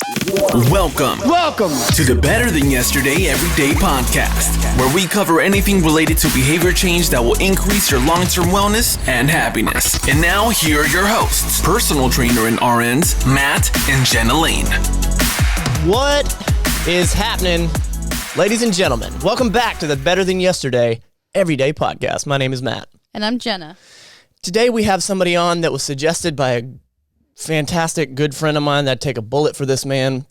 Welcome to the Better Than Yesterday Everyday Podcast, where we cover anything related to behavior change that will increase your long-term wellness and happiness. And now, here are your hosts, personal trainer and RNs, Matt and Jenna Lane. What is happening, ladies and gentlemen? Welcome back to the Better Than Yesterday Everyday Podcast. My name is Matt. And I'm Jenna. Today we have somebody on that was suggested by a fantastic good friend of mine. That'd take a bullet for this man.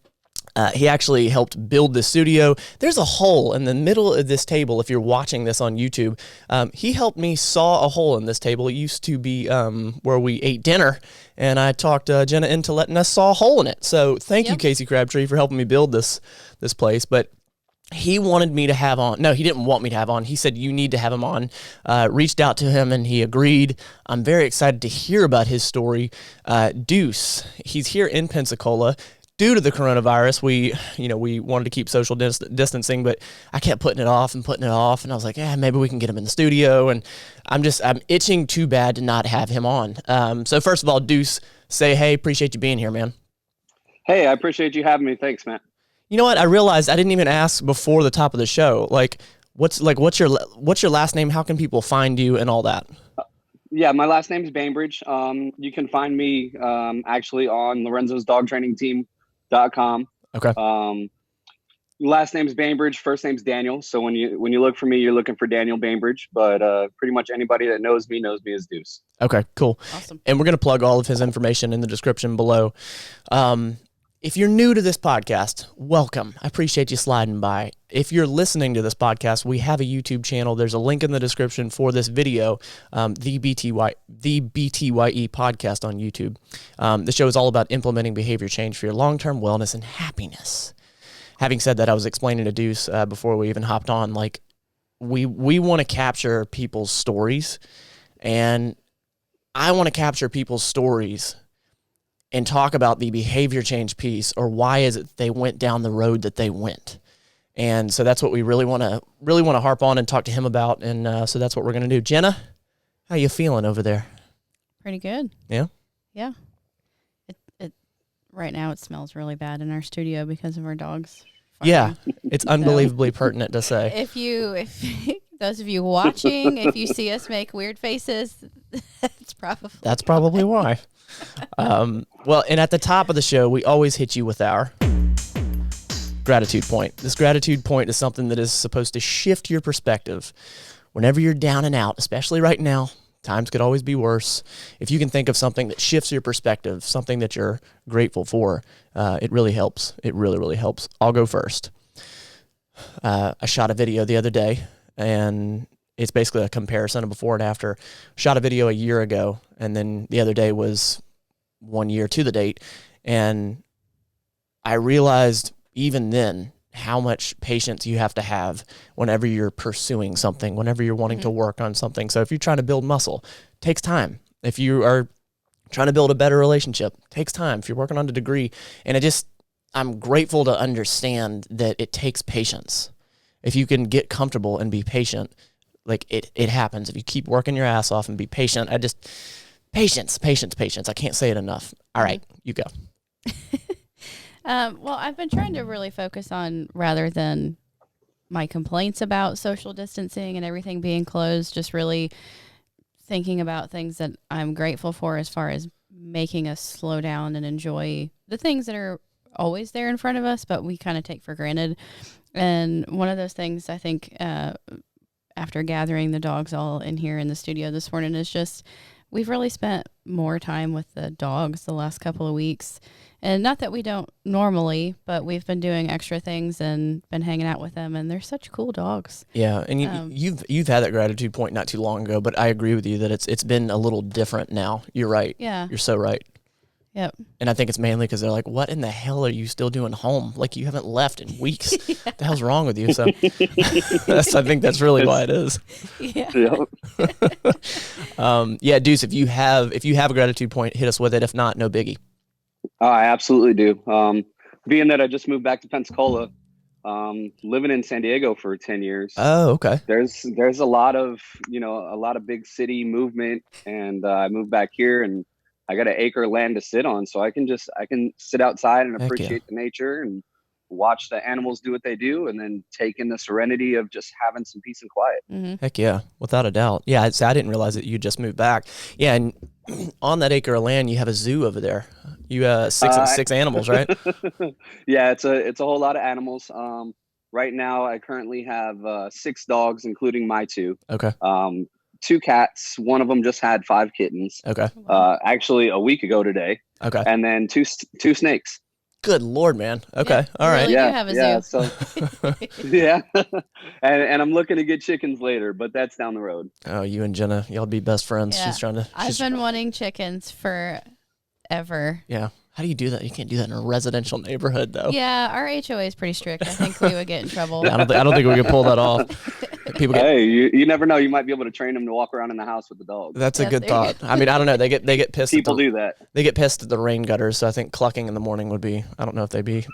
He actually helped build the studio. There's a hole in the middle of this table. If you're watching this on YouTube, he helped me saw a hole in this table. It used to be where we ate dinner, and I talked Jenna into letting us saw a hole in it. So thank you, Casey Crabtree, for helping me build this place. But he wanted me to have on. No, he didn't want me to have on. He said, you need to have him on. Reached out to him and he agreed. I'm very excited to hear about his story. Deuce, he's here in Pensacola. Due to the coronavirus, we wanted to keep social distancing, but I kept putting it off. And I was like, maybe we can get him in the studio. And I'm itching too bad to not have him on. So first of all, Deuce, say, hey, appreciate you being here, man. Hey, I appreciate you having me. Thanks, Matt. You know what? I realized I didn't even ask before the top of the show. What's your last name? How can people find you and all that? Yeah, my last name is Bainbridge. You can find me actually on Lorenzos Dog Training Team.com. Okay. Last name's Bainbridge, first name's Daniel. So when you look for me, you're looking for Daniel Bainbridge. But pretty much anybody that knows me as Deuce. Okay, cool. Awesome. And we're gonna plug all of his information in the description below. If you're new to this podcast, welcome. I appreciate you sliding by. If you're listening to this podcast, we have a YouTube channel. There's a link in the description for this video, the BTYE podcast on YouTube. The show is all about implementing behavior change for your long-term wellness and happiness. Having said that, I was explaining to Deuce before we even hopped on, we want to capture people's stories, and I want to capture people's stories and talk about the behavior change piece, or why is it they went down the road that they went. And so that's what we really want to harp on and talk to him about. And so that's what we're going to do. Jenna, how you feeling over there? Pretty good. Yeah? Yeah. It right now it smells really bad in our studio because of our dogs farting. Yeah. It's unbelievably pertinent to say. If those of you watching, if you see us make weird faces, that's probably why. Well, and at the top of the show, we always hit you with our gratitude point. This gratitude point is something that is supposed to shift your perspective whenever you're down and out, especially right now. Times could always be worse. If you can think of something that shifts your perspective, something that you're grateful for, it really helps. It really, really helps. I'll go first. I shot a video the other day, and it's basically a comparison of before and after. Shot a video a year ago, and then the other day was 1 year to the date. And I realized even then how much patience you have to have whenever you're pursuing something, whenever you're wanting to work on something. So if you're trying to build muscle, it takes time. If you are trying to build a better relationship, it takes time. If you're working on a degree, and I'm grateful to understand that it takes patience. If you can get comfortable and be patient, it happens. If you keep working your ass off and be patient, patience. I can't say it enough. All right, you go. Well, I've been trying to really focus on, rather than my complaints about social distancing and everything being closed, just really thinking about things that I'm grateful for as far as making us slow down and enjoy the things that are always there in front of us, but we kind of take for granted. And one of those things, I think, after gathering the dogs all in here in the studio this morning, is just we've really spent more time with the dogs the last couple of weeks. And not that we don't normally, but we've been doing extra things and been hanging out with them, and they're such cool dogs. Yeah, and you've had that gratitude point not too long ago, but I agree with you that it's been a little different now. You're right. Yeah. You're so right. Yep. And I think it's mainly because they're like, what in the hell are you still doing home? You haven't left in weeks. Yeah. What the hell's wrong with you? So I think that's really why it is. Yeah. Yeah, Deuce, if you have a gratitude point, hit us with it. If not, no biggie. I absolutely do. Being that I just moved back to Pensacola, living in San Diego for 10 years. Oh, okay. There's a lot of big city movement, and I moved back here, and I got an acre of land to sit on, so I can sit outside and Heck appreciate the nature and watch the animals do what they do, and then take in the serenity of just having some peace and quiet. Mm-hmm. Heck yeah, without a doubt. Yeah, I didn't realize that you just moved back. Yeah, and on that acre of land, you have a zoo over there. You six animals, right? Yeah, it's a whole lot of animals. Right now, I currently have 6 dogs, including my 2. Okay. 2 cats. One of them just had 5 kittens. Okay. Actually, a week ago today. Okay. And then two snakes. Good Lord, man. Okay. Yeah, All right. really do have a zoo. So yeah, and I'm looking to get chickens later, but that's down the road. Oh, you and Jenna, y'all be best friends. Yeah. I've been wanting chickens forever. Yeah. How do you do that? You can't do that in a residential neighborhood, though. Yeah, our HOA is pretty strict. I think we would get in trouble. I don't think we could pull that off. Hey, you never know. You might be able to train them to walk around in the house with the dog. That's a good thought. I mean, I don't know. They get pissed. People do that. They get pissed at the rain gutters. So I think clucking in the morning would be. I don't know if they'd be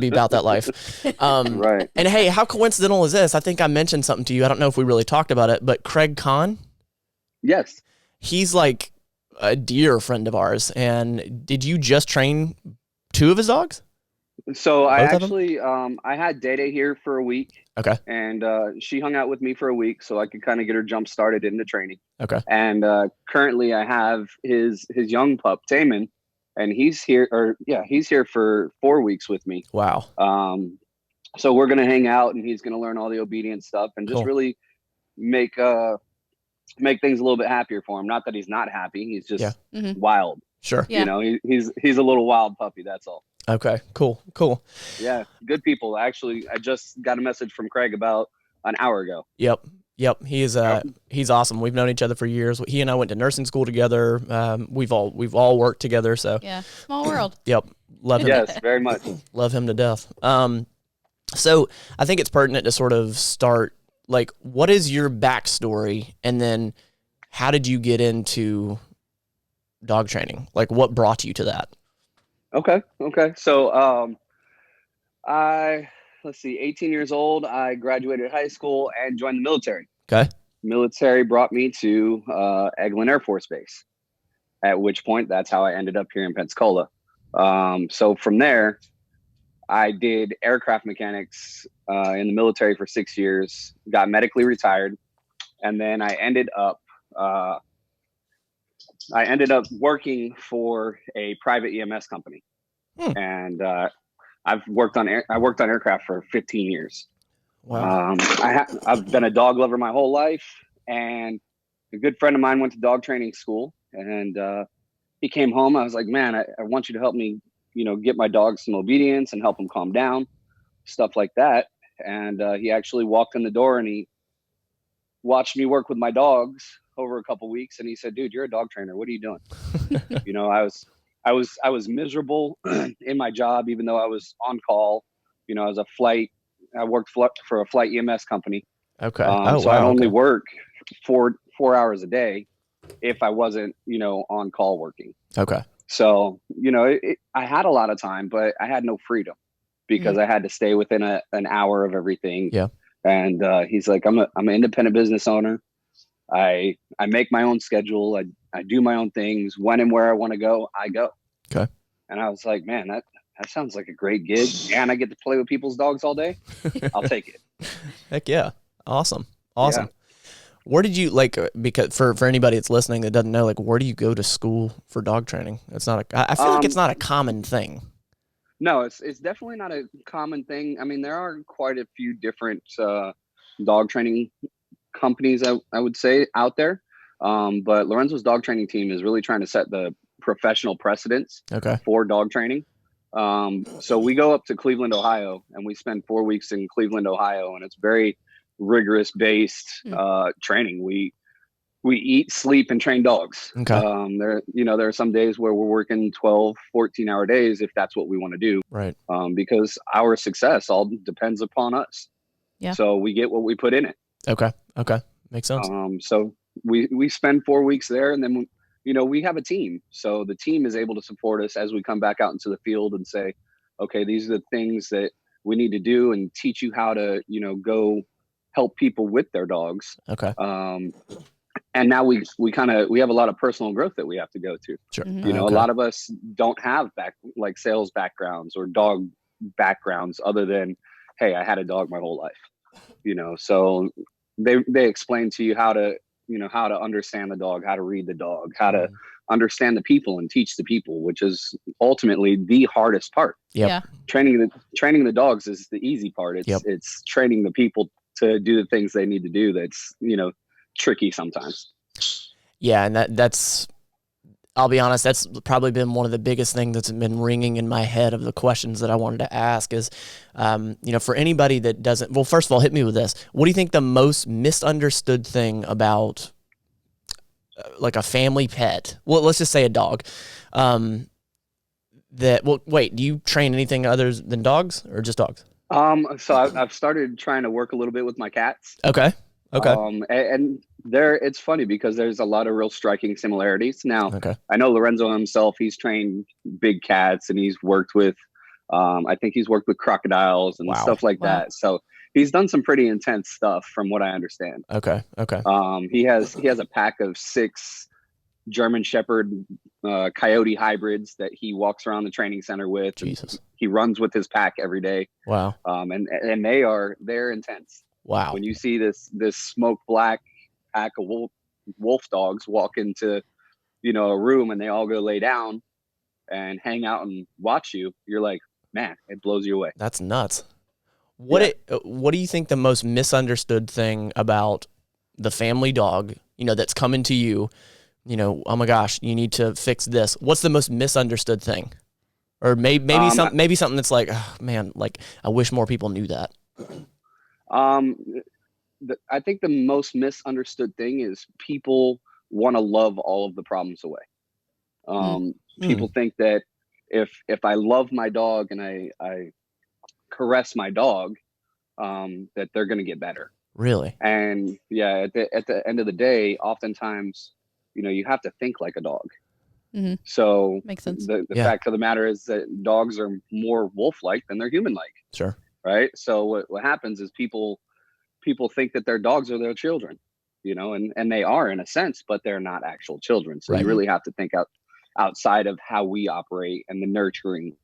about that life. Right. And hey, how coincidental is this? I think I mentioned something to you. I don't know if we really talked about it, but Craig Kahn. Yes. He's like a dear friend of ours. And did you just train 2 of his dogs? So I actually, I had Day here for a week. Okay. And she hung out with me for a week so I could kind of get her jump started into training. Okay. And currently I have his young pup, Taman, and he's here for 4 weeks with me. Wow. So we're going to hang out, and he's going to learn all the obedience stuff and just really make things a little bit happier for him. Not that he's not happy. He's just wild. Sure. Yeah. You know, he's a little wild puppy. That's all. Okay, cool. Yeah, good people. Actually, I just got a message from Craig about an hour ago. Yep. He's awesome. We've known each other for years. He and I went to nursing school together. We've all worked together. So yeah, small world. Yep, love him. Yes, very much. Love him to death. So I think it's pertinent to sort of start, like, what is your backstory, and then how did you get into dog training? Like, what brought you to that? Okay. So, let's see, 18 years old, I graduated high school and joined the military. Okay. Military brought me to Eglin Air Force Base, at which point that's how I ended up here in Pensacola. So from there, I did aircraft mechanics in the military for 6 years, got medically retired, and then I ended up working for a private EMS company, and I've worked on aircraft for 15 years. Wow. I've been a dog lover my whole life, and a good friend of mine went to dog training school, and he came home. I was like, man, I want you to help me, get my dogs some obedience and help them calm down, stuff like that. And he actually walked in the door and he watched me work with my dogs over a couple weeks, and he said, dude, you're a dog trainer. What are you doing? I was miserable in my job, even though I was on call. As a flight, I worked for a flight EMS company. Okay. So I'd only work 4 hours a day if I wasn't, on call working. Okay. So, I had a lot of time, but I had no freedom because I had to stay within an hour of everything. Yeah. And he's like, I'm an independent business owner. I make my own schedule. I do my own things. When and where I want to go, I go. Okay. And I was like, man, that sounds like a great gig. And I get to play with people's dogs all day. I'll take it. Heck yeah. Awesome. Yeah. Where did you, because for anybody that's listening that doesn't know, where do you go to school for dog training? It's not I feel like it's not a common thing. No, it's definitely not a common thing. I mean, there are quite a few different dog training companies, I would say, out there. But Lorenzos Dog Training Team is really trying to set the professional precedents for dog training. So we go up to Cleveland, Ohio, and we spend 4 weeks in Cleveland, Ohio, and it's very rigorous based training. We eat, sleep, and train dogs. Okay. There are some days where we're working 12, 14-hour days if that's what we want to do. Right. Because our success all depends upon us. Yeah. So we get what we put in it. Okay. Makes sense. So we spend 4 weeks there, and then we have a team. So the team is able to support us as we come back out into the field and say, okay, these are the things that we need to do, and teach you how to, go help people with their dogs. Okay. and now we have a lot of personal growth that we have to go to. Sure. You know, a lot of us don't have like sales backgrounds or dog backgrounds other than, hey, I had a dog my whole life, you know, so they explain to you how to understand the dog, how to read the dog, how to understand the people and teach the people, which is ultimately the hardest part. Yep. Yeah. Training the dogs is the easy part. It's training the people to do the things they need to do. That's, you know, tricky sometimes. Yeah. And that's, I'll be honest, that's probably been one of the biggest things that's been ringing in my head of the questions that I wanted to ask is, you know, for anybody that doesn't, well, first of all, hit me with this. What do you think the most misunderstood thing about like a family pet? Well, let's just say a dog. Wait, do you train anything other than dogs or just dogs? So I've started trying to work a little bit with my cats. Okay. And it's funny because there's a lot of real striking similarities. Now, I know Lorenzo himself, he's trained big cats and he's worked with, I think he's worked with crocodiles and stuff like that. So he's done some pretty intense stuff from what I understand. Okay. He has a pack of 6 German Shepherd, coyote hybrids that he walks around the training center with. Jesus. He runs with his pack every day. Wow. And they're intense. Wow. When you see this smoke black pack of wolf dogs walk into, you know, a room and they all go lay down and hang out and watch you, you're like, man, it blows you away. That's nuts. What do you think the most misunderstood thing about the family dog, you know, that's coming to you, you know, oh my gosh, you need to fix this. What's the most misunderstood thing? Or maybe something that's like, oh, man, like I wish more people knew that. I think the most misunderstood thing is people want to love all of the problems away. People think that if I love my dog and I caress my dog, that they're going to get better. Really? And yeah, at the end of the day, oftentimes, you know, you have to think like a dog. Mm-hmm. So makes sense. The fact of the matter is that dogs are more wolf-like than they're human-like. Sure. Right. So what happens is people think that their dogs are their children, you know, and they are in a sense, but they're not actual children. So you really have to think outside of how we operate and the nurturing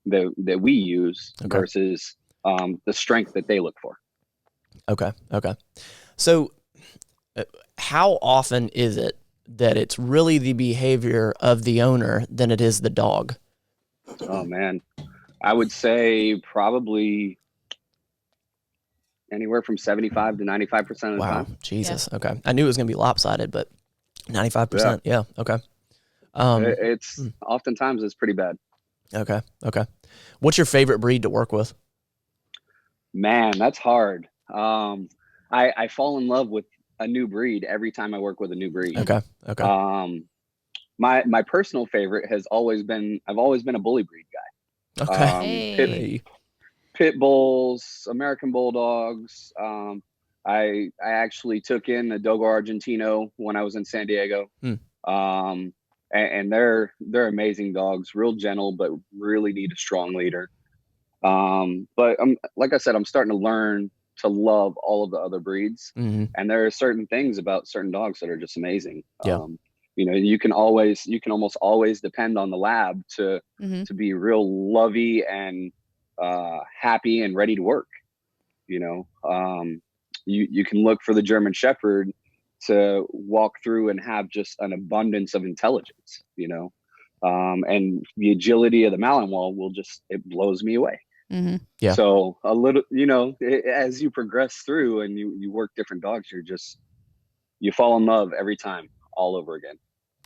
that we use versus the strength that they look for. Okay. So how often is it that it's really the behavior of the owner than it is the dog? Oh man, I would say probably anywhere from 75 to 95% of the time. Wow, Jesus. Yeah. Okay, I knew it was going to be lopsided, but 95%. Yeah. Okay. It's oftentimes it's pretty bad. Okay. What's your favorite breed to work with? Man, that's hard. I fall in love with a new breed every time I work with a new breed. Okay. My personal favorite has always been, I've always been a bully breed guy. Okay. Pit bulls, American bulldogs. I actually took in a Dogo Argentino when I was in San Diego. And they're amazing dogs, real gentle, but really need a strong leader. But like I said, I'm starting to learn to love all of the other breeds. Mm-hmm. And there are certain things about certain dogs that are just amazing. Yeah. You know, you can almost always depend on the lab to be real lovey and happy and ready to work. You know, you can look for the German Shepherd to walk through and have just an abundance of intelligence, you know, and the agility of the Malinois it blows me away. Mm-hmm. Yeah. So a little, you know, as you progress through and you work different dogs, you fall in love every time all over again.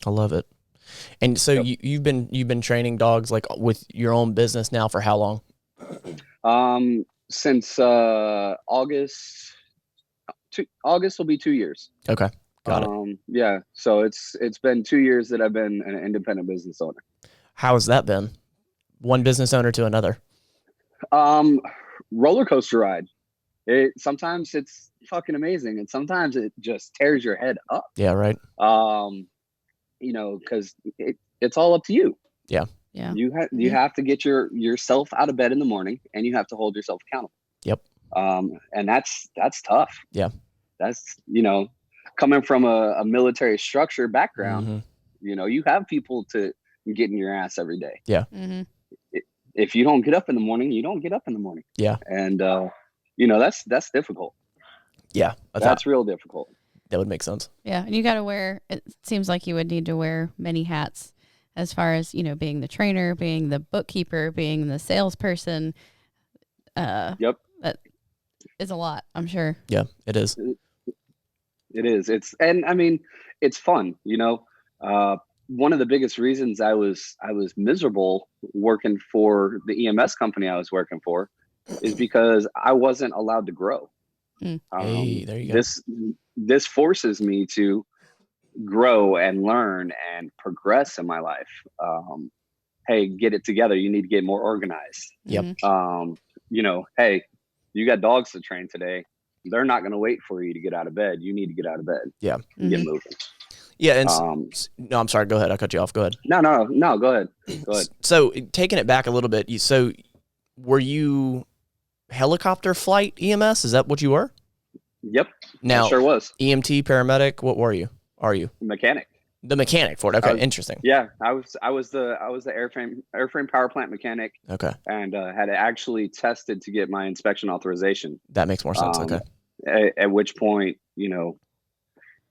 I love it. And so you've been training dogs like with your own business now for how long? Since August. August will be 2 years. Okay. Got it. Yeah. So it's been 2 years that I've been an independent business owner. How has that been? One business owner to another? Roller coaster ride. Sometimes it's fucking amazing, and sometimes it just tears your head up. Yeah. Right. You know, because it's all up to you. Yeah. Yeah. You have to get yourself out of bed in the morning, and you have to hold yourself accountable. Yep. And that's tough. Yeah. That's, you know, coming from a military structure background, Mm-hmm. you know, you have people to get in your ass every day. Yeah. Mm-hmm. If you don't get up in the morning, you don't get up in the morning. Yeah. And, you know, that's difficult. Yeah. That's real difficult. That would make sense. Yeah. And you got to wear, it seems like you would need to wear many hats as far as, you know, being the trainer, being the bookkeeper, being the salesperson. Yep. That is a lot, I'm sure. Yeah, it is. It is. And I mean, it's fun, you know. One of the biggest reasons I was miserable working for the EMS company I was working for is because I wasn't allowed to grow. Hey, there you go. This forces me to grow and learn and progress in my life. Hey, get it together. You need to get more organized. Yep. Mm-hmm. You know, hey, you got dogs to train today. They're not going to wait for you to get out of bed. You need to get out of bed. Yeah. And get moving. Yeah. And no, I'm sorry. Go ahead. I cut you off. Go ahead. No. Go ahead. Go ahead. So taking it back a little bit, so were you helicopter flight EMS? Is that what you were? Yep. Now, I sure was. EMT, paramedic. What were you? Are you Mechanic? the mechanic for it? Okay, interesting. Yeah, I was the airframe power plant mechanic. Okay, and had actually tested to get my inspection authorization. that makes more sense. Okay. At which point, you know,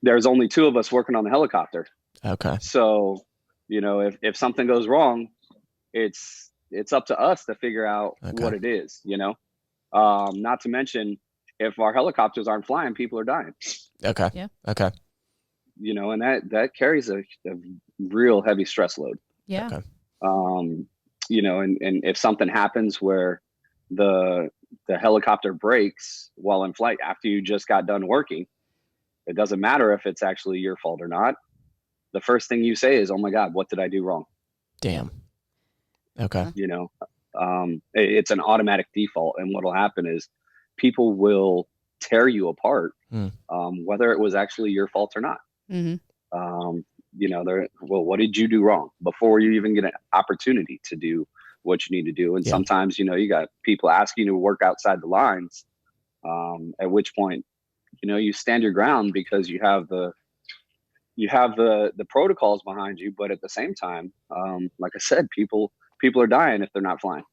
there's only 2 of us working on the helicopter. Okay. So, you know, if something goes wrong, it's up to us to figure out what it is, you know. Not to mention, if our helicopters aren't flying, people are dying. Okay. Yeah. Okay. You know, and that carries a real heavy stress load. Yeah. Okay. You know, and if something happens where the helicopter breaks while in flight after you just got done working, it doesn't matter if it's actually your fault or not. The first thing you say is, "Oh my God, what did I do wrong?" Damn. Okay. You know, it's an automatic default. And what'll happen is people will tear you apart, whether it was actually your fault or not. Mm-hmm. You know, what did you do wrong before you even get an opportunity to do what you need to do? And sometimes, you know, you got people asking you to work outside the lines, at which point, you know, you stand your ground because you have the protocols behind you. But at the same time, like I said, people are dying if they're not flying.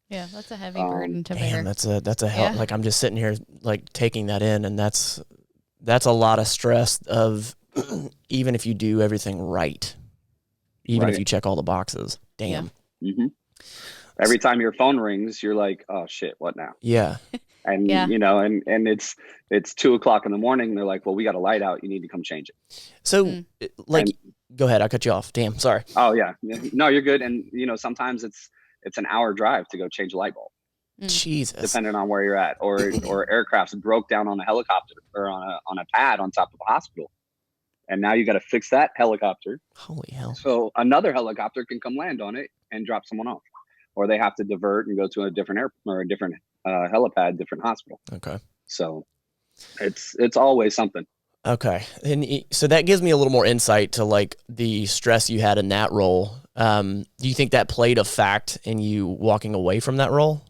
Yeah, that's a heavy burden to bear. Damn, that's a hell. Yeah. Like, I'm just sitting here like taking that in, and that's a lot of stress of even if you do everything right, even if you check all the boxes. Damn. Yeah. Mm-hmm. Every time your phone rings, you're like, "Oh shit, what now?" Yeah. And you know, and it's 2:00 in the morning. And they're like, "Well, we got a light out. You need to come change it." So, go ahead. I cut you off. Damn. Sorry. Oh yeah, no, you're good. And you know, sometimes it's an hour drive to go change a light bulb. Jesus. Depending on where you're at, or aircrafts broke down on a helicopter or on a pad on top of a hospital, and now you got to fix that helicopter. Holy hell. So another helicopter can come land on it and drop someone off, or they have to divert and go to a different helipad, different hospital. Okay. So it's always something. Okay. And so that gives me a little more insight to like the stress you had in that role. Do you think that played a fact in you walking away from that role?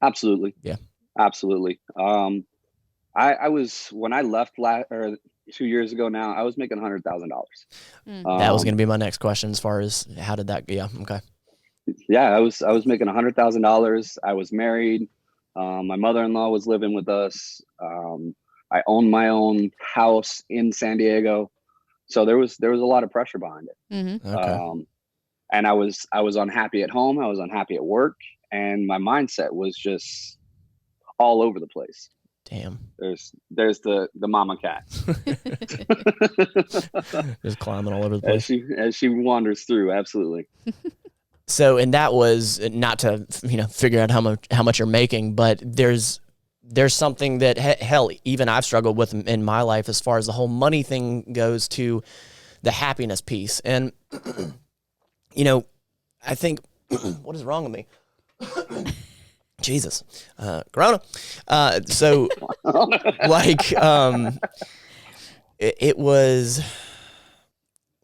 Absolutely. Yeah. Absolutely. I was, when I left 2 years ago now, I was making $100,000. That was going to be my next question as far as how did that, yeah. Okay. Yeah. I was making $100,000. I was married. My mother-in-law was living with us. I owned my own house in San Diego. So there was a lot of pressure behind it. Mm-hmm. Okay. And I was unhappy at home. I was unhappy at work, and my mindset was just all over the place. Damn. There's the mama cat. Just climbing all over the place. As she wanders through. Absolutely. So, and that was not to, figure out how much you're making, but there's something that hell, even I've struggled with in my life as far as the whole money thing goes to the happiness piece. And, I think, what is wrong with me? Jesus, Corona. So like, it was,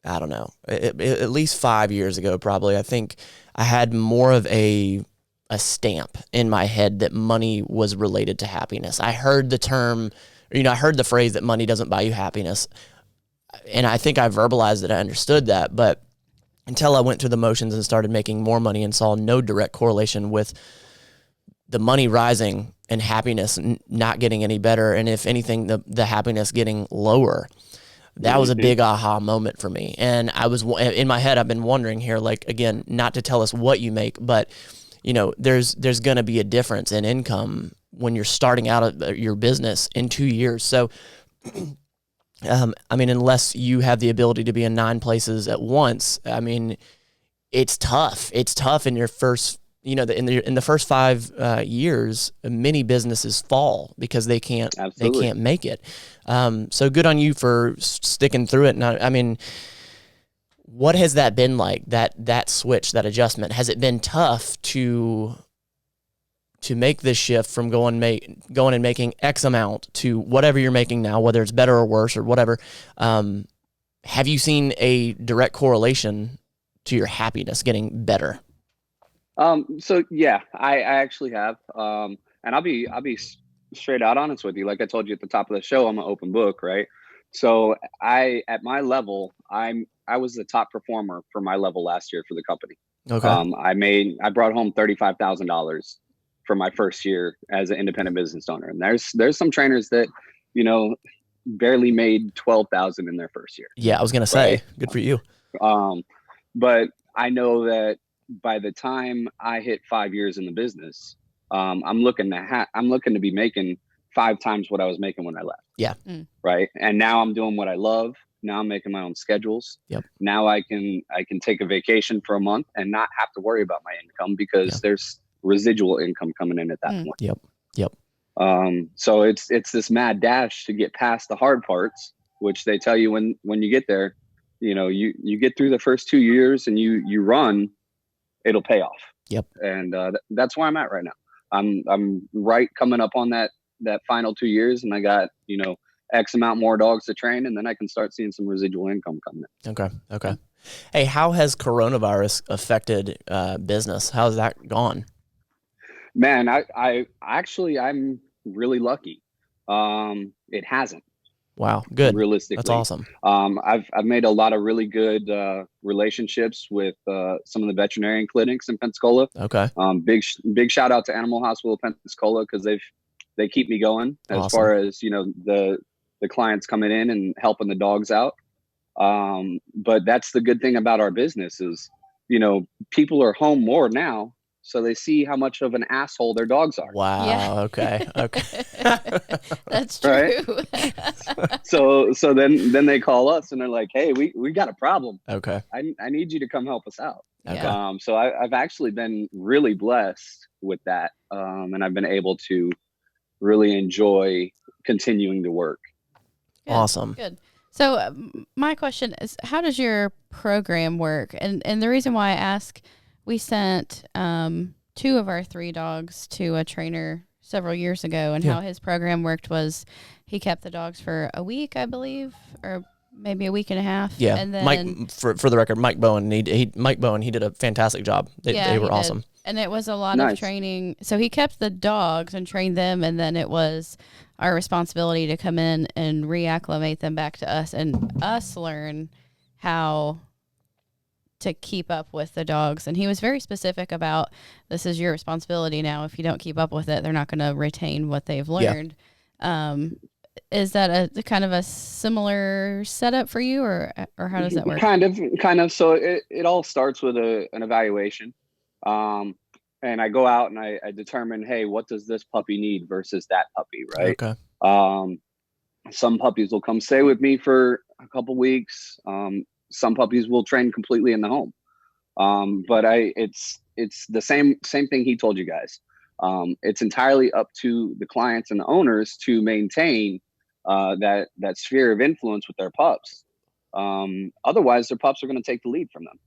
I don't know, at least 5 years ago, probably, I think I had more of a stamp in my head that money was related to happiness. I heard the term, I heard the phrase that money doesn't buy you happiness. And I think I verbalized it. I understood that, but until I went through the motions and started making more money and saw no direct correlation with the money rising and happiness not getting any better, and if anything, the happiness getting lower. That was a big aha moment for me. And I was in my head, I've been wondering here, like, again, not to tell us what you make, but there's going to be a difference in income when you're starting out your business in 2 years. So, unless you have the ability to be in 9 places at once, it's tough. It's tough in your first, in the first 5 years, many businesses fall because they can't make it. So good on you for sticking through it. And what has that been like? That switch, that adjustment, has it been tough to make this shift from going and making X amount to whatever you're making now, whether it's better or worse or whatever? Have you seen a direct correlation to your happiness getting better? So yeah, I actually have. And I'll be straight out honest with you. Like I told you at the top of the show, I'm an open book, right? So at my level, I was the top performer for my level last year for the company. Okay. I brought home $35,000 for my first year as an independent business owner. And there's some trainers that, barely made 12,000 in their first year. Yeah. I was going to say, right? Good for you. But I know that by the time I hit 5 years in the business, I'm looking to be making 5 times what I was making when I left. Yeah. Right. And now I'm doing what I love. Now I'm making my own schedules. Yep. Now I can take a vacation for a month and not have to worry about my income because there's residual income coming in at that point. Yep. So it's this mad dash to get past the hard parts, which they tell you when you get there, you get through the first 2 years and you run, it'll pay off. Yep. And that's where I'm at right now. I'm right coming up on that final 2 years, and I got, X amount more dogs to train, and then I can start seeing some residual income coming in. Okay. Hey, how has coronavirus affected business? How's that gone? Man, I'm really lucky. It hasn't. Wow, good. Realistically, that's awesome. I've made a lot of really good relationships with some of the veterinarian clinics in Pensacola. Okay. Big shout out to Animal Hospital Pensacola because they keep me going as far as the clients coming in and helping the dogs out. But that's the good thing about our business is people are home more now. So they see how much of an asshole their dogs are. Wow. Yeah. Okay. That's true. Right? So then they call us and they're like, "Hey, we got a problem. Okay. I need you to come help us out." Okay. So I've actually been really blessed with that, and I've been able to really enjoy continuing to work. Good. Awesome. Good. So my question is, how does your program work? And the reason why I ask. We sent 2 of our 3 dogs to a trainer several years ago, and how his program worked was he kept the dogs for a week, I believe, or maybe a week and a half. Yeah, and then Mike, for the record, Mike Bowen, he did a fantastic job. They were awesome. And it was a lot of training. So he kept the dogs and trained them, and then it was our responsibility to come in and reacclimate them back to us and us learn how to keep up with the dogs. And he was very specific about, this is your responsibility now. If you don't keep up with it, they're not going to retain what they've learned. Yeah. Is that a kind of a similar setup for you, or how does that work? Kind of. So it all starts with an evaluation. And I go out and I determine, hey, what does this puppy need versus that puppy, right? Okay. Some puppies will come stay with me for a couple weeks. Some puppies will train completely in the home. But it's the same thing he told you guys. It's entirely up to the clients and the owners to maintain that sphere of influence with their pups. Otherwise, their pups are going to take the lead from them.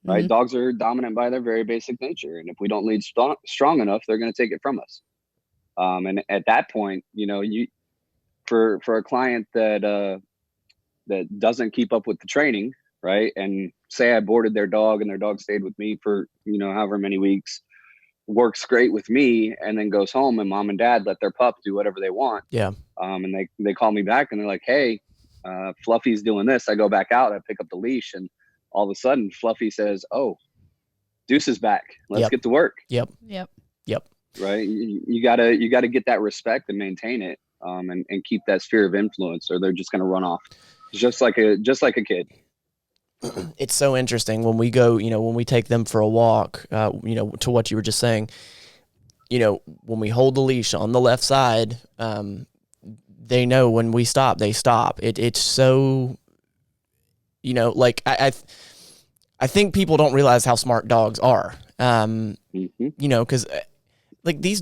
Right? Mm-hmm. Dogs are dominant by their very basic nature, and if we don't lead strong enough, they're going to take it from us. And at that point, for a client that doesn't keep up with the training. Right. And say I boarded their dog and their dog stayed with me for, however many weeks, works great with me, and then goes home and mom and dad let their pup do whatever they want. Yeah. And they call me back and they're like, hey, Fluffy's doing this. I go back out, I pick up the leash, and all of a sudden Fluffy says, oh, Deuce is back. Let's get to work. Yep. Right. You gotta get that respect and maintain it, and keep that sphere of influence, or they're just going to run off just like a kid. It's so interesting when we go, when we take them for a walk, to what you were just saying, when we hold the leash on the left side, they know when we stop, they stop. It's so, like I think people don't realize how smart dogs are, because like these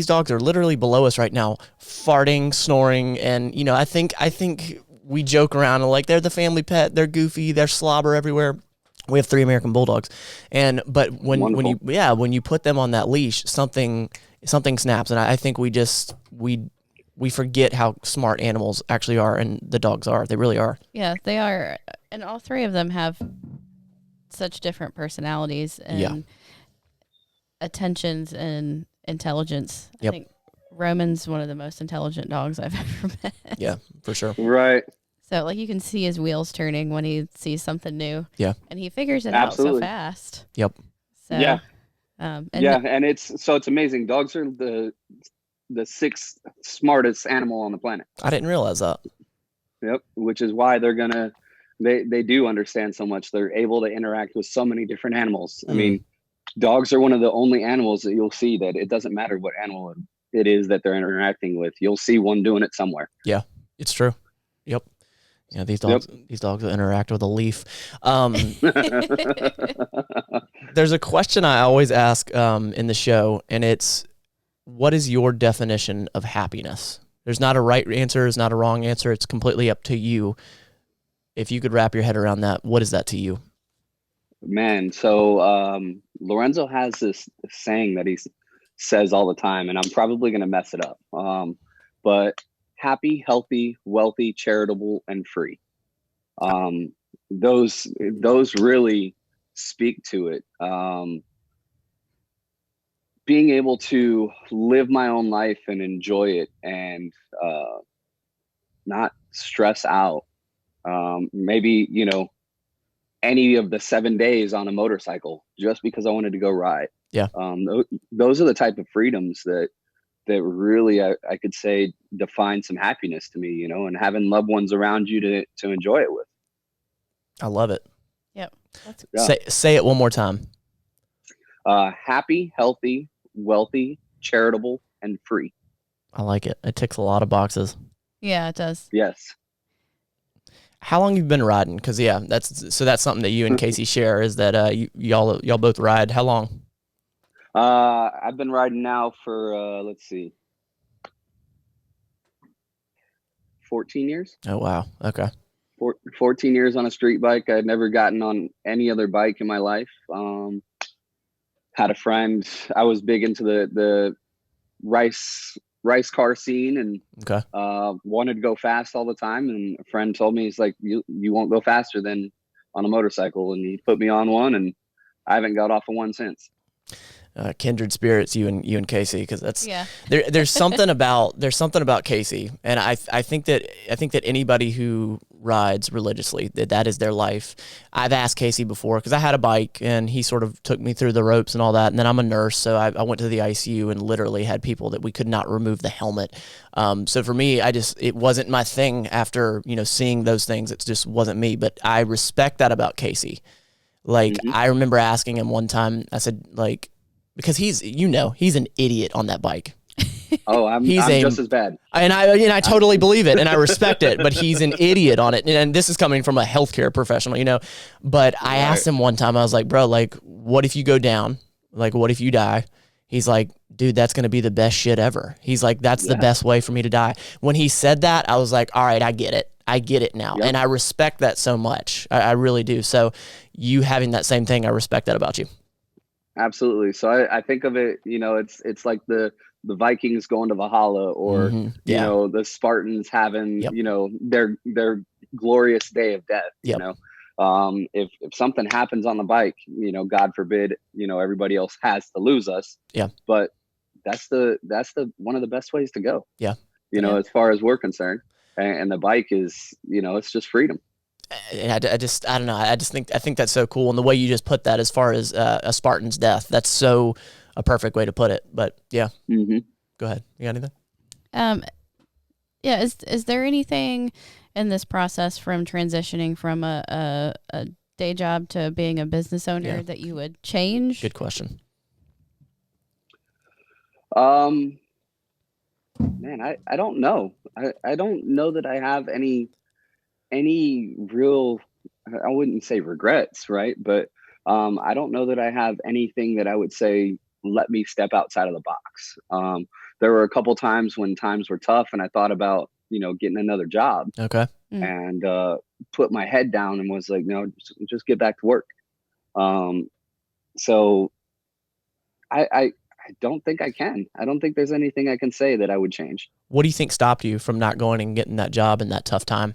dogs are literally below us right now, farting, snoring, and I think we joke around and like they're the family pet, they're goofy, they're slobber everywhere. We have 3 American Bulldogs, but when you put them on that leash, something snaps, and I think we forget how smart animals actually are, and the dogs are. They really are. Yeah, they are, and all 3 of them have such different personalities and attentions and intelligence. I think Roman's one of the most intelligent dogs I've ever met. Yeah, for sure. Right. So like you can see his wheels turning when he sees something new. Yeah. And he figures it Absolutely. out so fast. Yep. So, yeah. And it's amazing. Dogs are the 6th smartest animal on the planet. I didn't realize that. Yep. Which is why they do understand so much. They're able to interact with so many different animals. I mean, dogs are one of the only animals that you'll see that it doesn't matter what animal it is that they're interacting with. You'll see one doing it somewhere. Yeah, it's true. Yep. Yeah, these dogs will interact with a leaf. There's a question I always ask in the show, and it's, what is your definition of happiness? There's not a right answer, there's not a wrong answer. It's completely up to you. If you could wrap your head around that, what is that to you? Man, so Lorenzo has this saying that he says all the time, and I'm probably going to mess it up. But happy, healthy, wealthy, charitable, and free. Those really speak to it. Being able to live my own life and enjoy it, and not stress out. Maybe, any of the 7 days on a motorcycle just because I wanted to go ride. Yeah. Those are the type of freedoms that really I could say define some happiness to me, and having loved ones around you to enjoy it with. I love it. Yep. Say it one more time. Happy, healthy, wealthy, charitable, and free. I like it. It ticks a lot of boxes. Yeah, it does. Yes. How long you've been riding? Because that's something that you and Casey share, is that y'all both ride. How long? I've been riding now for 14 years. Oh wow. Okay. 14 years on a street bike. I'd never gotten on any other bike in my life. Had a friend. I was big into the race car scene, and wanted to go fast all the time. And a friend told me, he's like, you won't go faster than on a motorcycle. And he put me on one, and I haven't got off of one since. Kindred spirits, you and Casey, because that's there's something about Casey, and I think that anybody who rides religiously, that is their life. I've asked Casey before, because I had a bike and he sort of took me through the ropes and all that, and then I'm a nurse, so I went to the ICU and literally had people that we could not remove the helmet. So for me, it wasn't my thing after seeing those things. It just wasn't me. But I respect that about Casey. Like I remember asking him one time, I said, like, because he's an idiot on that bike. Oh, I'm just as bad. And I totally believe it, and I respect it, but he's an idiot on it. And this is coming from a healthcare professional, But I asked him one time, I was like, bro, like, what if you go down? Like, what if you die? He's like, dude, that's going to be the best shit ever. He's like, that's the best way for me to die. When he said that, I was like, all right, I get it. I get it now. Yep. And I respect that so much. I really do. So you having that same thing, I respect that about you. Absolutely. So I think of it, it's like the Vikings going to Valhalla, or the Spartans having their glorious day of death. If something happens on the bike, God forbid, everybody else has to lose us. Yeah. But that's the one of the best ways to go. Yeah. as far as we're concerned. And the bike is, it's just freedom. I don't know. I think that's so cool. And the way you just put that, as far as a Spartan's death, that's so a perfect way to put it. But yeah, Go ahead. You got anything? Yeah. Is there anything in this process from transitioning from a day job to being a business owner that you would change? Good question. Man, I don't know. I don't know that I have any real, I wouldn't say regrets, right? But I don't know that I have anything that I would say, let me step outside of the box. There were a couple times when times were tough and I thought about, getting another job. Okay. And put my head down and was like, no, just get back to work. So I don't think I can. I don't think there's anything I can say that I would change. What do you think stopped you from not going and getting that job in that tough time?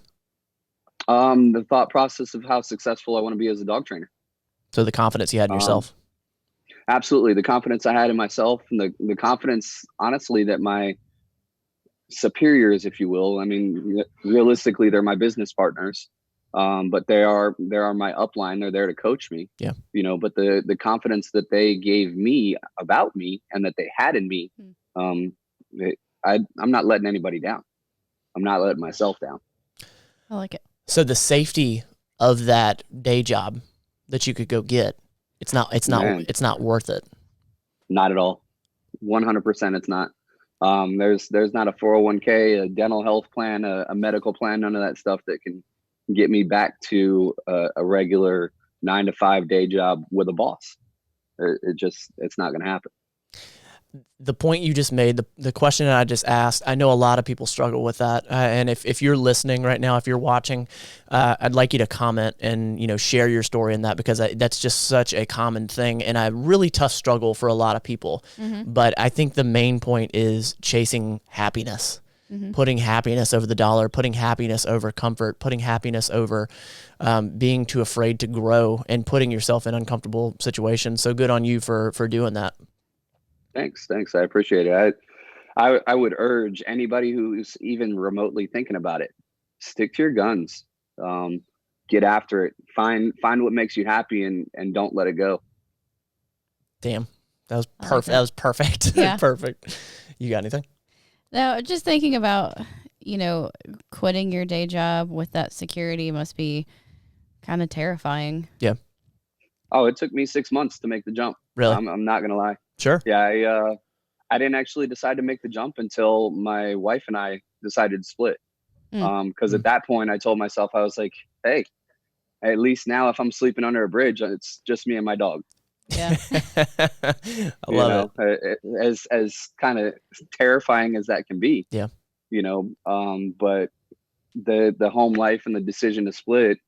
The thought process of how successful I want to be as a dog trainer. So the confidence you had in yourself. Absolutely. The confidence I had in myself, and the confidence, honestly, that my superiors, if you will, I mean, realistically, they're my business partners. But they are my upline. They're there to coach me. Yeah. But the confidence that they gave me about me and that they had in me, I'm not letting anybody down. I'm not letting myself down. I like it. So the safety of that day job that you could go get, it's not worth it. Not at all. 100%. It's not. There's not a 401k, a dental health plan, a medical plan, none of that stuff that can get me back to a regular 9-to-5 day job with a boss. It's not going to happen. The point you just made, the question that I just asked, I know a lot of people struggle with that. And if you're listening right now, if you're watching, I'd like you to comment and, share your story in that, because that's just such a common thing and a really tough struggle for a lot of people. Mm-hmm. But I think the main point is chasing happiness. Mm-hmm. Putting happiness over the dollar, putting happiness over comfort, putting happiness over being too afraid to grow, and putting yourself in uncomfortable situations. So good on you for doing that. Thanks. I appreciate it. I would urge anybody who's even remotely thinking about it, stick to your guns, get after it, find what makes you happy, and don't let it go. Damn, that was perfect. That was perfect. Yeah. Perfect. You got anything? No, just thinking about, quitting your day job with that security must be kind of terrifying. Yeah. Oh, it took me 6 months to make the jump. Really? I'm not going to lie. Sure. Yeah. I didn't actually decide to make the jump until my wife and I decided to split. Because at that point I told myself, I was like, hey, at least now if I'm sleeping under a bridge, it's just me and my dog. Yeah. I love it. As kind of terrifying as that can be. Yeah. But the home life and the decision to split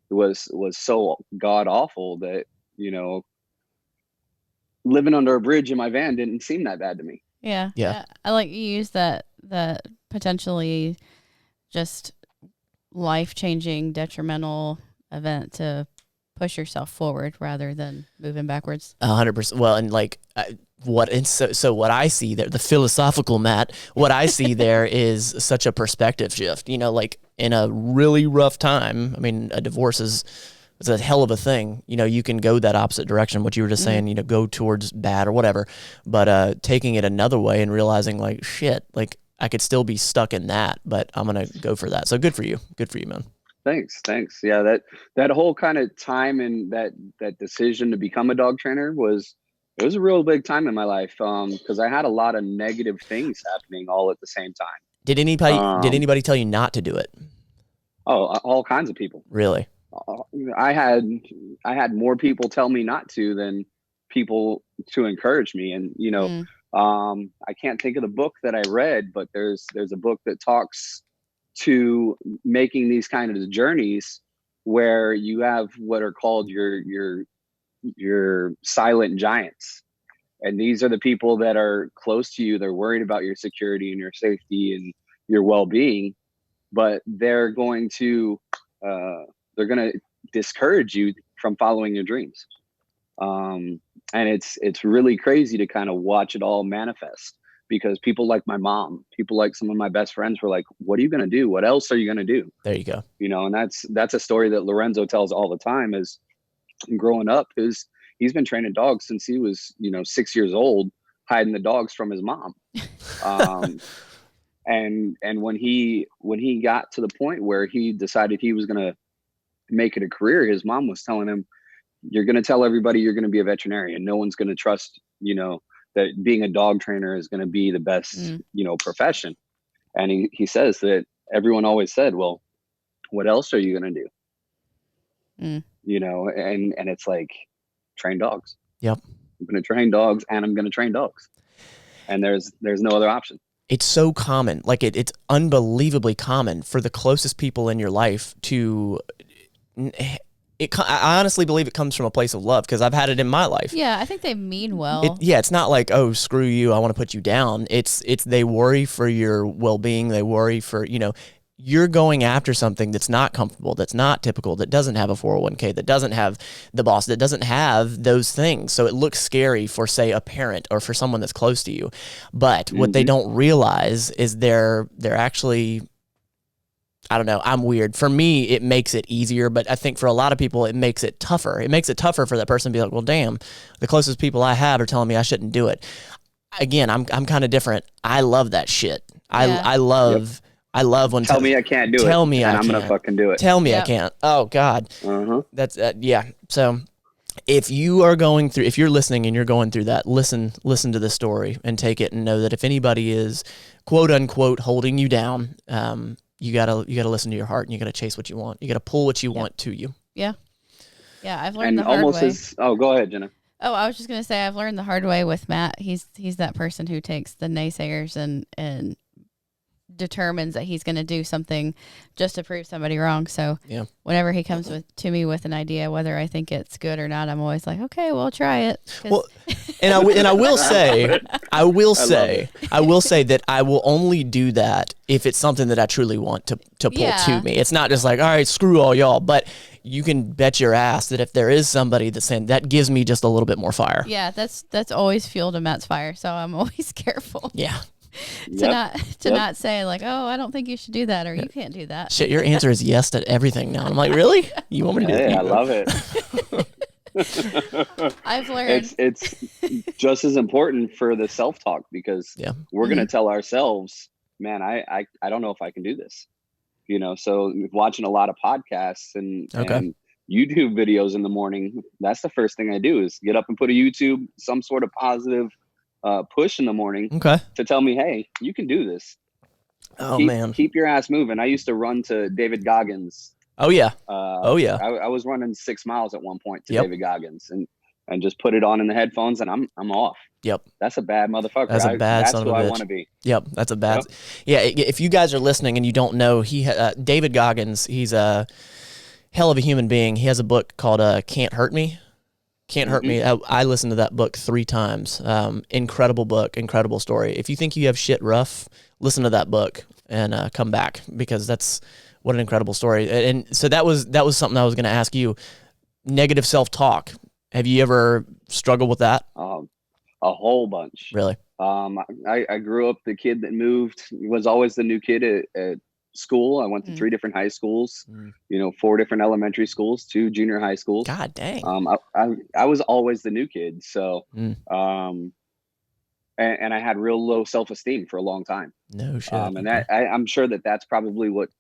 was so god awful that, living under a bridge in my van didn't seem that bad to me. Yeah. I like you use that potentially just life-changing detrimental event to push yourself forward rather than moving backwards. 100%. Well, and so what I see there, the philosophical Matt, what I see there is such a perspective shift, like in a really rough time. I mean, a divorce is a hell of a thing. You can go that opposite direction, what you were just saying, go towards bad or whatever, but taking it another way and realizing like, shit, like I could still be stuck in that, but I'm going to go for that. So good for you, man. Thanks. Yeah. That whole kind of time and that decision to become a dog trainer was a real big time in my life. Cause I had a lot of negative things happening all at the same time. Did anybody tell you not to do it? Oh, all kinds of people. Really? I had more people tell me not to than people to encourage me. And, I can't think of the book that I read, but there's a book that talks to making these kind of journeys where you have what are called your silent giants. And these are the people that are close to you. They're worried about your security and your safety and your well-being, but they're going to discourage you from following your dreams. And it's really crazy to kind of watch it all manifest. because people like my mom, people like some of my best friends were like, what are you going to do? What else are you going to do? There you go. You know, and that's a story that Lorenzo tells all the time is growing up he's been training dogs since he was, 6 years old, hiding the dogs from his mom. And when he got to the point where he decided he was going to make it a career, his mom was telling him, you're going to tell everybody you're going to be a veterinarian. No one's going to trust, that being a dog trainer is going to be the best, profession. And he says that everyone always said, well, what else are you going to do? And it's like, train dogs. Yep. I'm going to train dogs and I'm going to train dogs. And there's no other option. It's so common. Like it's unbelievably common for the closest people in your life to, I honestly believe it comes from a place of love because I've had it in my life. Yeah, I think they mean well. It's not like, oh, screw you, I want to put you down. It's they worry for your well-being. They worry for, you're going after something that's not comfortable, that's not typical, that doesn't have a 401k, that doesn't have the boss, that doesn't have those things. So it looks scary for, say, a parent or for someone that's close to you. But what they don't realize is they're actually, I don't know, I'm weird. For me, it makes it easier, but I think for a lot of people, it makes it tougher. It makes it tougher for that person to be like, well, damn, the closest people I have are telling me I shouldn't do it. Again, I'm kind of different. I love that shit. I love... Yep. I love when tell me I can't do it. Tell me I'm gonna fucking do it. Tell me I can't. Oh God. That's yeah. So if you're listening and you're going through that, listen to this story and take it and know that if anybody is quote unquote holding you down, you gotta listen to your heart and you gotta chase what you want. You gotta pull what you want to you. Yeah. Yeah. I've learned the hard way. Go ahead, Jenna. Oh, I was just gonna say I've learned the hard way with Matt. He's that person who takes the naysayers and determines that he's going to do something just to prove somebody wrong. So whenever he comes to me with an idea, whether I think it's good or not, I'm always like, okay, well, try it. Well, and I will say that I will only do that if it's something that I truly want to pull to me. It's not just like, all right, screw all y'all, but you can bet your ass that if there is somebody that's saying that gives me just a little bit more fire. Yeah. That's always fuel to Matt's fire. So I'm always careful. Yeah. Not say like, oh, I don't think you should do that or you can't do that. Shit, your answer is yes to everything now. I'm like, really? You want me to do that? I love it. I've learned it's just as important for the self-talk because we're gonna tell ourselves, man, I don't know if I can do this. So watching a lot of podcasts and YouTube videos in the morning, that's the first thing I do is get up and put a YouTube, some sort of positive push in the morning to tell me, hey, you can do this. Keep your ass moving. I used to run to David Goggins. I was running 6 miles at one point to David Goggins and just put it on in the headphones and I'm off. Yep. That's a bad motherfucker. That's who I want to be. Yep. That's a bad. Yeah. If you guys are listening and you don't know, David Goggins, he's a hell of a human being. He has a book called Can't Hurt Me. Can't Hurt Me. I listened to that book 3 times. Incredible book, incredible story. If you think you have shit rough, listen to that book and come back because that's what an incredible story. And so that was something I was going to ask you. Negative self-talk. Have you ever struggled with that? A whole bunch. Really? I grew up the kid that moved, was always the new kid at school. I went to 3 different high schools, 4 different elementary schools, 2 junior high schools. God dang. I was always the new kid. So, and I had real low self-esteem for a long time. No shit. And I'm sure that's probably what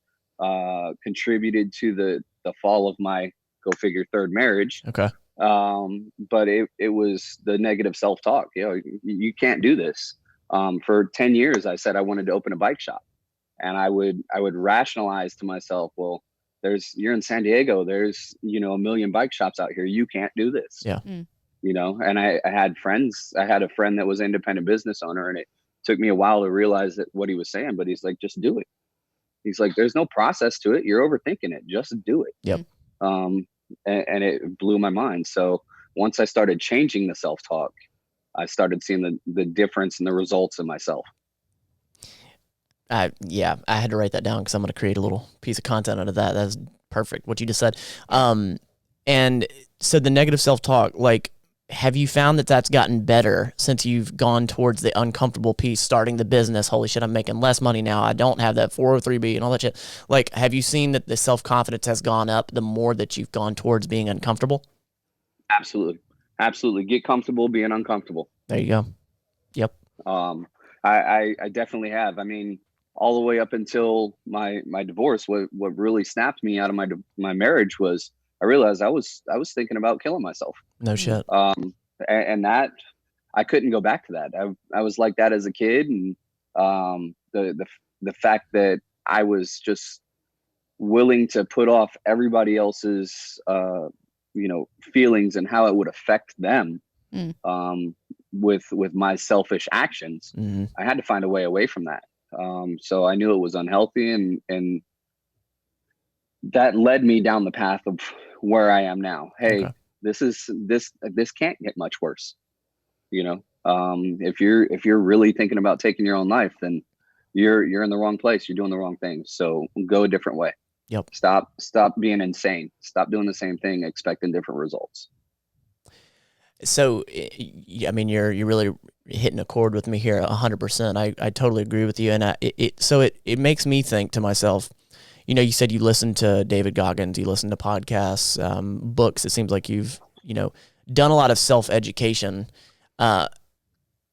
contributed to the fall of my, go figure, 3rd marriage. Okay. But it was the negative self-talk. You can't do this. For 10 years, I said I wanted to open a bike shop. And I would rationalize to myself, well, you're in San Diego. There's, a million bike shops out here. You can't do this. Yeah. And I had friends. I had a friend that was an independent business owner, and it took me a while to realize that what he was saying, but he's like, just do it. He's like, there's no process to it. You're overthinking it. Just do it. Yep. And it blew my mind. So once I started changing the self-talk, I started seeing the difference in the results of myself. I had to write that down because I'm going to create a little piece of content out of that. That's perfect, what you just said. And so the negative self-talk, like have you found that that's gotten better since you've gone towards the uncomfortable piece, starting the business? Holy shit, I'm making less money now. I don't have that 403B and all that shit. Like, have you seen that the self-confidence has gone up the more that you've gone towards being uncomfortable? Absolutely. Absolutely. Get comfortable being uncomfortable. There you go. Yep. I definitely have. I mean, all the way up until my divorce, what really snapped me out of my marriage was I realized I was thinking about killing myself. No shit. And that I couldn't go back to that. I was like that as a kid, and the fact that I was just willing to put off everybody else's feelings and how it would affect them with my selfish actions. Mm-hmm. I had to find a way away from that. So I knew it was unhealthy, and that led me down the path of where I am now. Hey, Okay. this can't get much worse. If you're really thinking about taking your own life, then you're in the wrong place. You're doing the wrong thing. So go a different way. Yep. Stop being insane. Stop doing the same thing, expecting different results. So, I mean, you're really hitting a chord with me here 100%. I totally agree with you. And it makes me think to myself, you said you listen to David Goggins, you listen to podcasts, books. It seems like you've, done a lot of self-education. I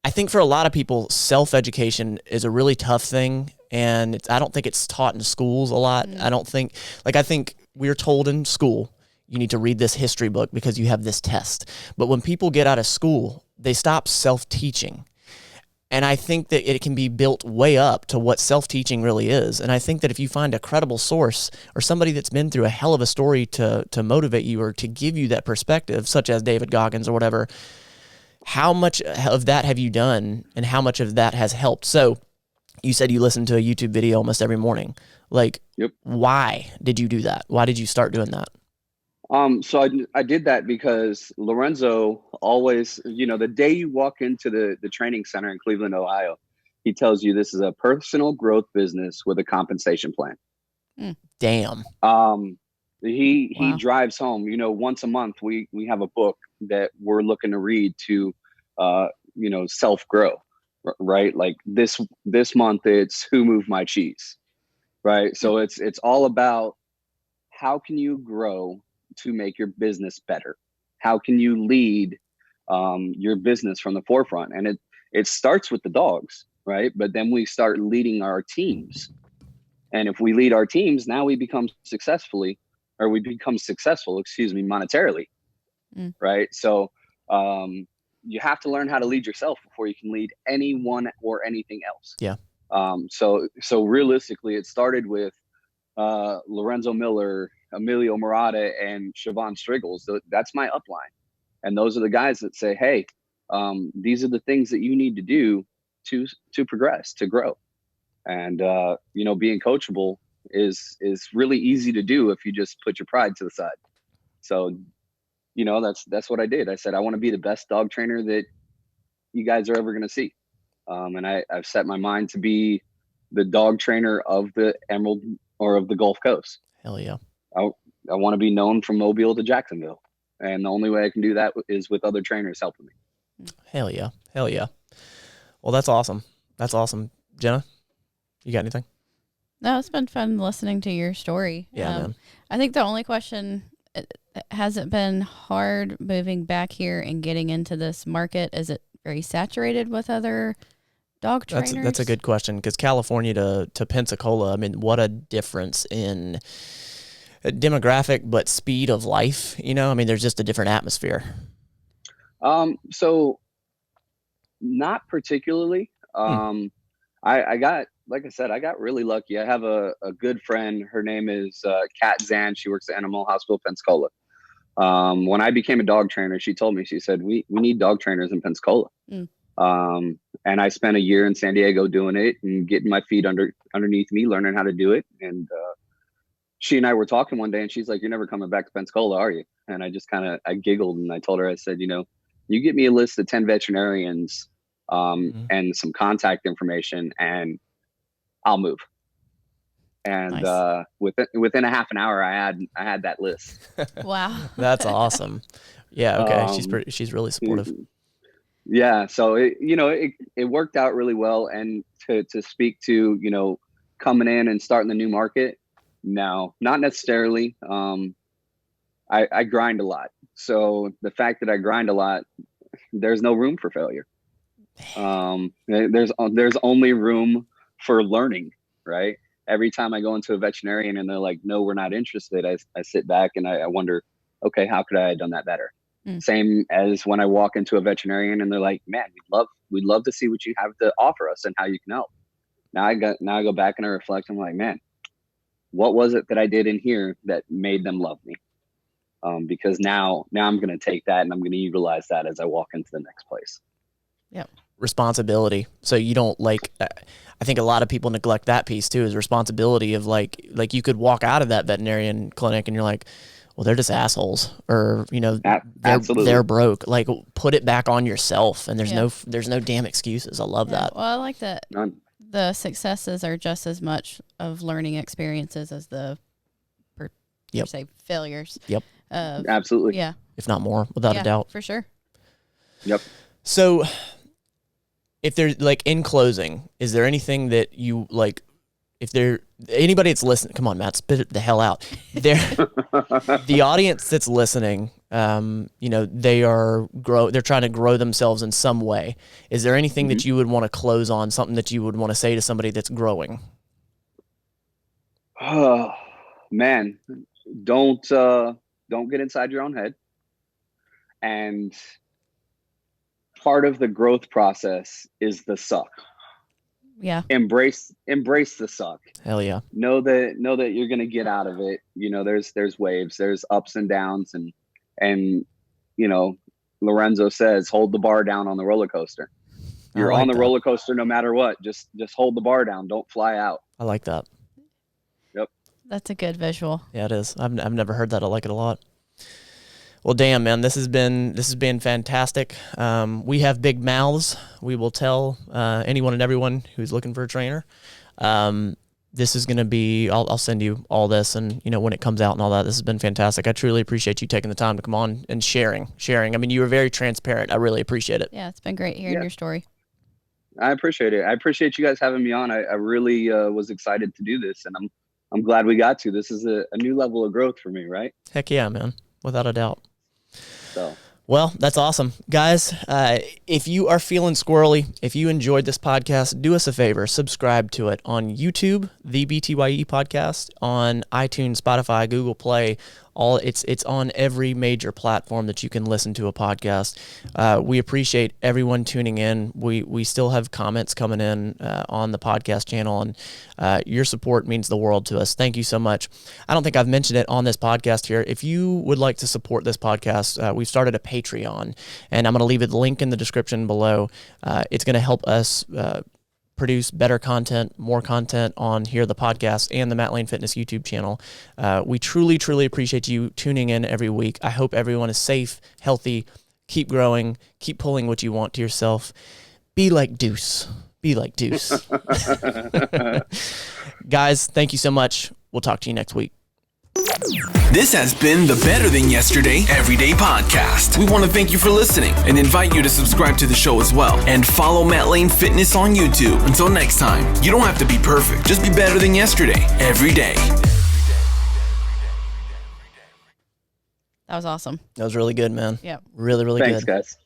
think for a lot of people, self-education is a really tough thing. And I don't think it's taught in schools a lot. Mm. I think we're told in school, you need to read this history book because you have this test. But when people get out of school, they stop self-teaching. And I think that it can be built way up to what self-teaching really is. And I think that if you find a credible source or somebody that's been through a hell of a story to motivate you or to give you that perspective, such as David Goggins or whatever, how much of that have you done and how much of that has helped? So you said you listen to a YouTube video almost every morning. Like, Yep. Why did you do that? Why did you start doing that? So I did that because Lorenzo always, the day you walk into the training center in Cleveland, Ohio, he tells you this is a personal growth business with a compensation plan. Damn. He Wow. drives home, once a month, we have a book that we're looking to read to, self-grow, right? Like this month, it's Who Moved My Cheese, right? So it's all about how can you grow to make your business better? How can you lead your business from the forefront? And it starts with the dogs, right? But then we start leading our teams. And if we lead our teams, now we become successful, monetarily, right? So you have to learn how to lead yourself before you can lead anyone or anything else. Yeah. So realistically, it started with Lorenzo Miller, Emilio Murata, and Siobhan Striggles. So that's my upline. And those are the guys that say, hey, these are the things that you need to do to progress, to grow. And, being coachable is really easy to do if you just put your pride to the side. So, that's what I did. I said, I want to be the best dog trainer that you guys are ever going to see. And I've set my mind to be the dog trainer of the Emerald or of the Gulf Coast. Hell yeah. I want to be known from Mobile to Jacksonville. And the only way I can do that is with other trainers helping me. Hell yeah. Hell yeah. Well, that's awesome. That's awesome. Jenna, you got anything? No, it's been fun listening to your story. Yeah, man. I think the only question, has it been hard moving back here and getting into this market? Is it very saturated with other dog trainers? That's a good question, because California to Pensacola, I mean, what a difference in demographic, but speed of life. I mean, there's just a different atmosphere. So not particularly. I got, like I said, I got really lucky. I have a good friend. Her name is Kat Zan. She works at Animal Hospital, Pensacola. When I became a dog trainer, she told me, she said, we need dog trainers in Pensacola. And I spent a year in San Diego doing it and getting my feet underneath me, learning how to do it. And she and I were talking one day, and she's like, "You're never coming back to Pensacola, are you?" And I just I giggled, and I told her, I said, you get me a list of 10 veterinarians and some contact information, and I'll move. And Nice. within a half an hour, I had that list. Wow. That's awesome. Yeah. Okay. She's really supportive. Yeah. So it worked out really well. And to speak to, coming in and starting the new market, no, not necessarily. I grind a lot. So the fact that I grind a lot, there's no room for failure. There's only room for learning, right? Every time I go into a veterinarian and they're like, no, we're not interested, I sit back and I wonder, okay, how could I have done that better? Same as when I walk into a veterinarian and they're like, man, we'd love to see what you have to offer us and how you can help. Now I go back and I reflect. I'm like, man, what was it that I did in here that made them love me? Because now I'm going to take that and I'm going to utilize that as I walk into the next place. Yep. Responsibility. So you don't I think a lot of people neglect that piece too, is responsibility of like you could walk out of that veterinarian clinic and you're like, well, they're just assholes, or, they're broke. Like, put it back on yourself, and there's no damn excuses. I love that. Well, I like that. None. The successes are just as much of learning experiences as the per se failures. Yep. Absolutely. Yeah. If not more, without a doubt. For sure. Yep. So, if there's in closing, is there anything that you if there anybody that's listening, come on, Matt, spit it the hell out. The audience that's listening, they're trying to grow themselves in some way. Is there anything that you would want to close on, something that you would want to say to somebody that's growing? Oh, man, don't get inside your own head. And part of the growth process is the suck. Yeah. Embrace the suck. Hell yeah. Know that you're going to get out of it. There's waves, there's ups and downs, and Lorenzo says, hold the bar down on the roller coaster. You're on the roller coaster no matter what. Just hold the bar down. Don't fly out. I like that. Yep. That's a good visual. Yeah, it is. I've never heard that. I like it a lot. Well, damn, man, this has been fantastic. We have big mouths. We will tell anyone and everyone who's looking for a trainer. This is going to be, I'll send you all this, and when it comes out and all that. This has been fantastic. I truly appreciate you taking the time to come on and sharing. I mean, you were very transparent. I really appreciate it. Yeah, it's been great hearing your story. I appreciate it. I appreciate you guys having me on. I really was excited to do this, and I'm glad we got to. This is a new level of growth for me, right? Heck yeah, man. Without a doubt. So, well, that's awesome. Guys, if you are feeling squirrely, if you enjoyed this podcast, do us a favor, subscribe to it on YouTube, the BTYE podcast, on iTunes, Spotify, Google Play. It's on every major platform that you can listen to a podcast. We appreciate everyone tuning in. We still have comments coming in on the podcast channel, and your support means the world to us. Thank you so much. I don't think I've mentioned it on this podcast here. If you would like to support this podcast, we've started a Patreon, and I'm going to leave a link in the description below. It's going to help us produce better content, more content on here, the podcast, and the Matt Lane Fitness YouTube channel. We truly, truly appreciate you tuning in every week. I hope everyone is safe, healthy, keep growing, keep pulling what you want to yourself. Be like Deuce. Be like Deuce. Guys, thank you so much. We'll talk to you next week. This has been the Better Than Yesterday Everyday Podcast. We want to thank you for listening and invite you to subscribe to the show as well. And follow Matt Lane Fitness on YouTube. Until next time, you don't have to be perfect. Just be better than yesterday every day. That was awesome. That was really good, man. Yep. Really, really good. Thanks, guys.